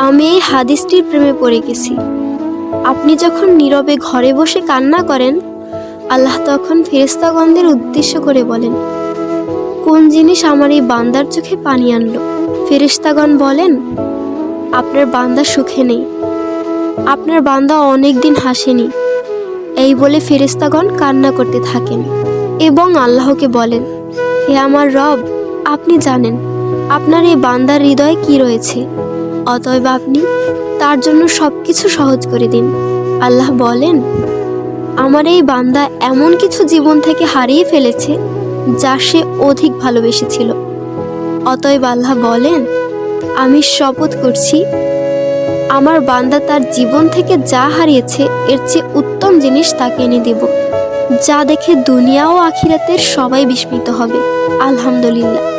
আমি এই হাদিসটির প্রেমে পড়ে গেছি। আপনি যখন নীরবে ঘরে বসে কান্না করেন, আল্লাহ তখন ফেরেশতাগণদের উদ্দেশ্য করে বলেন, কোন জিনিস আমার এই বান্দার চোখে পানি আনলো? ফেরেশতাগণ বলেন, আপনার বান্দা সুখে নেই, আপনার বান্দা অনেক দিন হাসেনি। এই বলে ফেরেশতাগণ কান্না করতে থাকেন এবং আল্লাহকে বলেন, হে আমার রব, আপনি জানেন আপনার এই বান্দার হৃদয়ে কি রয়েছে, অতএব আপনি তার জন্য সবকিছু সহজ করে দিন। আল্লাহ বলেন, আমার এই বান্দা এমন কিছু জীবন থেকে হারিয়ে ফেলেছে যা সে অধিক ভালোবেসেছিল। অতএব আল্লাহ বলেন, আমি শপথ করছি, আমার বান্দা তার জীবন থেকে যা হারিয়েছে এর চেয়ে উত্তম জিনিস তাকে এনে দেব, যা দেখে দুনিয়া ও আখিরাতের সবাই বিস্মিত হবে। আলহামদুলিল্লাহ।